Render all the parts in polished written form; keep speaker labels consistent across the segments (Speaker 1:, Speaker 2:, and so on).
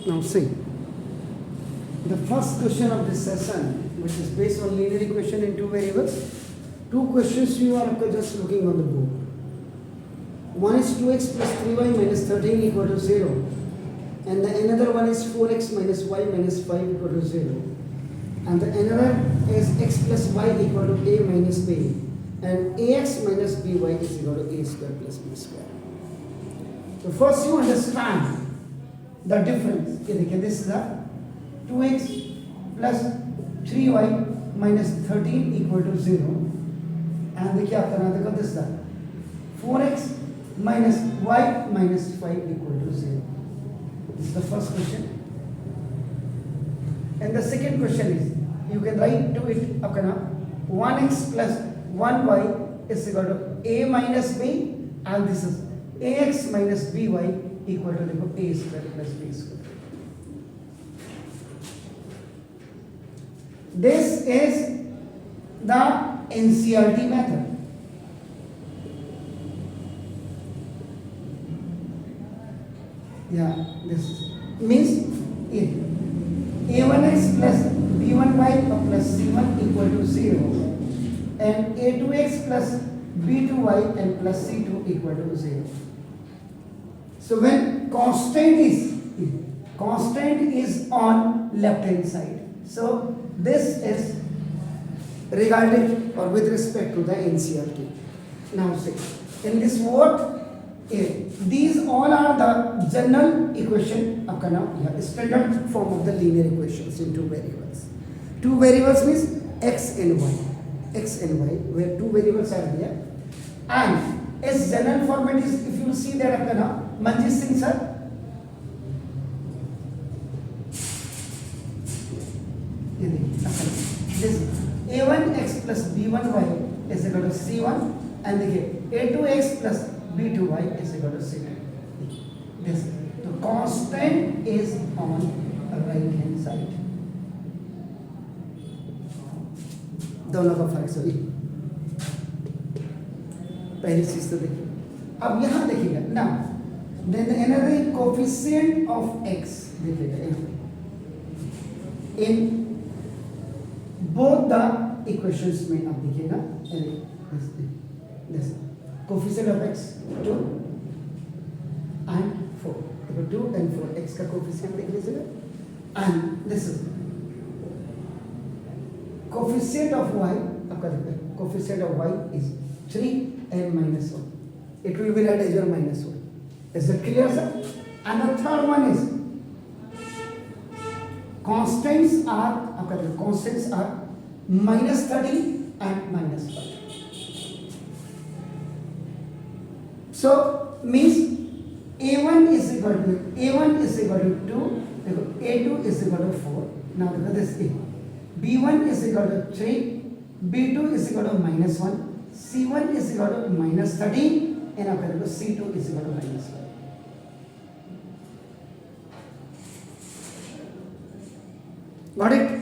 Speaker 1: Now see, the first question of this session, which is based on linear equation in two variables. Two questions you are just looking on the board. One is 2x plus 3y minus 13 equal to 0. And the another one is 4x minus y minus 5 equal to 0. And the another is x plus y equal to a minus b. And ax minus by is equal to a square plus b square. So first you understand the difference. This is a 2x plus 3y minus 13 equal to 0. And this is 4x minus y minus 5 equal to 0. This is the first question. And the second question is, you can write to it 1x plus 1y is equal to a minus b, and this is ax minus by equal to a square plus b square. This is the NCERT method. Yeah, this means a1x plus b1y plus c1 equal to 0, and a2x plus b2y and plus c2 equal to 0. So when constant is on left hand side, so this is regarding or with respect to the NCERT. Now see, in this what? These all are the general equation of standard form of the linear equations in two variables. Two variables means x and y, where two variables are there. And its general format is, if you see that Manjeet Singh sir, this a1x plus b1y is equal to c1, and a2x plus b2y is equal to c2. This, the constant is on the right hand side. दोनों का फर्क सही, पहली चीज तो देखिए. अब यहाँ देखिएगा ना, then another coefficient of x देखिएगा in both the equations में आप देखिएगा this coefficient of x 2 and 4, 2 and 4 x का coefficient देख लीजिएगा, and this is coefficient of y, आपका देखिए coefficient of y is 3 and minus 1. It will be read as your minus 1. Is that clear, sir? And the third one is constants are minus 30 and minus 5. So means a1 is equal to 2, a2 is equal to 4. Now look at this thing. b1 is equal to 3, b2 is equal to minus 1, c1 is equal to minus 30, and after that c2 is equal to minus 5. Got it?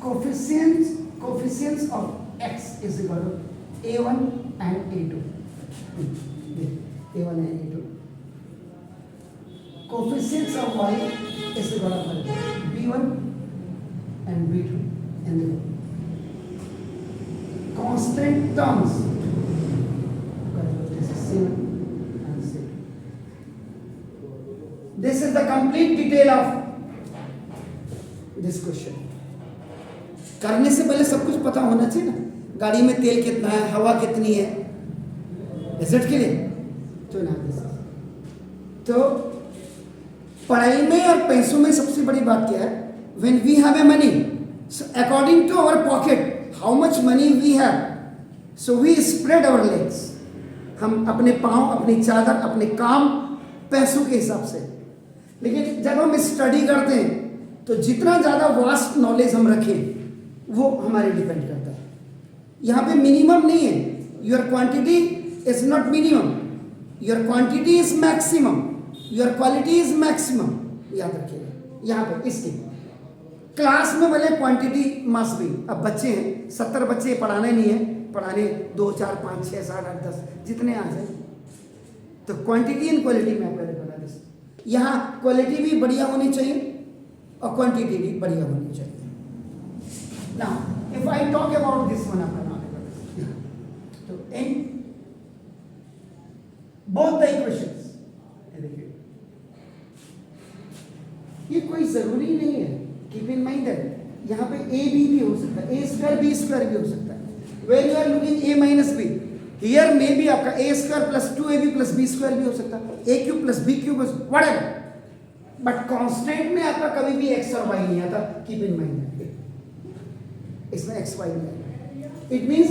Speaker 1: Coefficients of x is equal to a1 and a2. a1 and a2. Coefficients of y is equal to b1 and b2, and constant terms, this is c1 and c2. This is the complete detail of this question. करने से पहले सब कुछ पता होना चाहिए ना, गाड़ी में तेल कितना है, हवा कितनी है, रिजल्ट के लिए तो ना. तो पढ़ाई में और पैसों में सबसे बड़ी बात क्या है? When we have a money, so according to our pocket, how much money we have, so we spread our legs. हम अपने पाँव, अपनी चादर, अपने काम पैसों के हिसाब से. लेकिन जब हम स्टडी करते हैं तो जितना ज़्यादा वास्ट नॉलेज हम रखें वो हमारे डिपेंड करता है. यहाँ पे मिनिमम नहीं है. Your quantity is not minimum, your quantity is maximum, your quality is maximum. याद रखिएगा. यहाँ पे इसकी क्लास में भले क्वांटिटी मस्ट भी. अब बच्चे हैं 70 बच्चे, पढ़ाने नहीं है, पढ़ाने 2 4 5 6 7 8 10 जितने आ जाए. तो क्वांटिटी एंड क्वालिटी में आपका देखो ना दिस, यहाँ क्वालिटी भी बढ़िया होनी चाहिए और क्वांटिटी भी बढ़िया होनी चाहिए. Now, if I talk about this one, आपका नाम है तो in both the equations, ये देखिए, ये कोई जरूरी नहीं है. कीप इन माइंड दैट यहाँ पे ए बी भी हो सकता है, ए स्क्वायर बी स्क्वायर भी हो सकता है. When you are looking a minus b, here may be आपका a square plus 2ab plus b square भी हो सकता है, a cube plus b cube whatever. But constant में आपका कभी भी एक्स और वाई नहीं आता. कीप इन माइंड, इसमें एक्स वाई नहीं आता. It means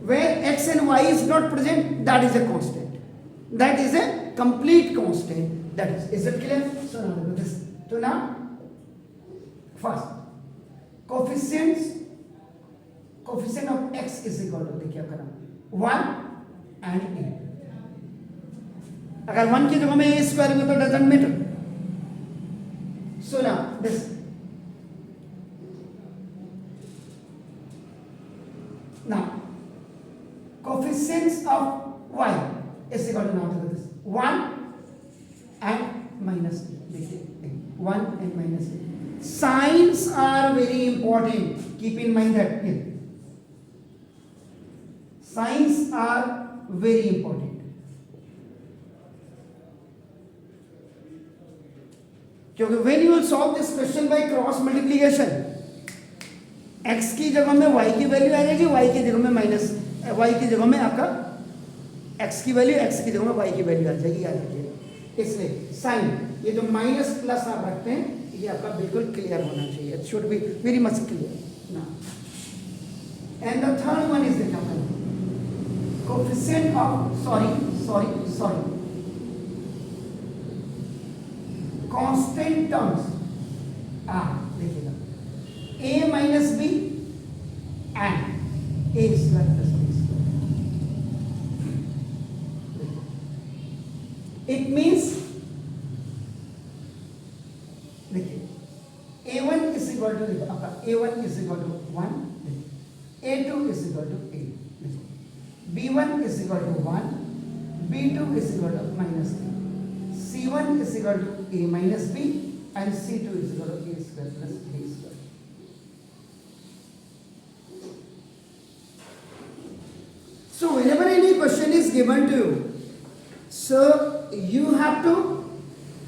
Speaker 1: where x and y is not present, that is a constant, that is a complete constant. That is it clear? So now this, so now first coefficient of x is equal to, देखिए आपका नाम 1 and a. अगर 1 की जगह में a square में तो doesn't matter. So now this, now coefficients of y is equal to, now this 1 and minus a. देखिए 1 and minus a. Signs are very important. Keep in mind that here signs are very important. क्योंकि when you will solve this question by cross multiplication, x की जगह में y की value आ जाएगी, y की जगह में माइनस, y की जगह में आपका x की वैल्यू, x की जगह में y की वैल्यू आ जाएगी. याद रखिए. इसलिए साइन, ये जो माइनस प्लस आप रखते हैं, ये आपका बिल्कुल क्लियर होना चाहिए. It should be very much clear ना. And the third one is the coefficient of sorry constant terms. देखिएगा a minus b and a square plus b square. It means, देखिए a1 is equal to, आपका a1 is equal to 1, a2 is equal to a, b1 is equal to 1, b2 is equal to minus a, c1 is equal to a minus b and c2 is equal to a square plus b square. So whenever any question is given to you, so you have to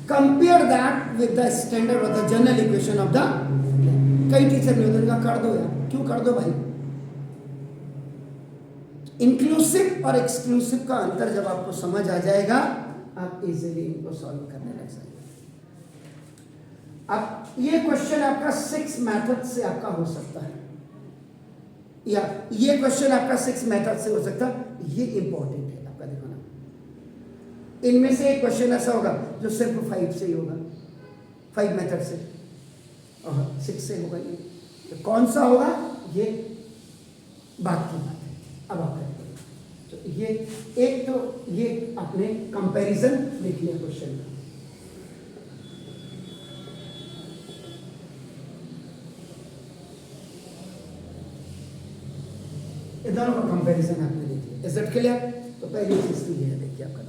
Speaker 1: compare that with the standard or the general equation of the. कई teacher ने उधर का कर दो यार, क्यों कर दो भाई. इंक्लूसिव और एक्सक्लूसिव का अंतर जब आपको समझ आ जाएगा, आप इजीली इनको सॉल्व करने लग जाएंगे. अब ये क्वेश्चन आपका 6 मेथड से आपका हो सकता है, या ये क्वेश्चन आपका 6 मेथड से हो सकता है. ये इंपॉर्टेंट है आपका. देखो ना, इनमें से एक क्वेश्चन ऐसा होगा जो सिर्फ 5 से ही होगा, 5 मेथड से, और 6 से होगा. ये तो कौन सा होगा, ये बात की बात है. अब आप तो ये एक, तो ये आपने कंपैरिजन देख लिया क्वेश्चन का. ये दोनों का कंपैरिजन आपने देख लिया. Is it clear? तो पहली चीज तो ये है, देखिए आपका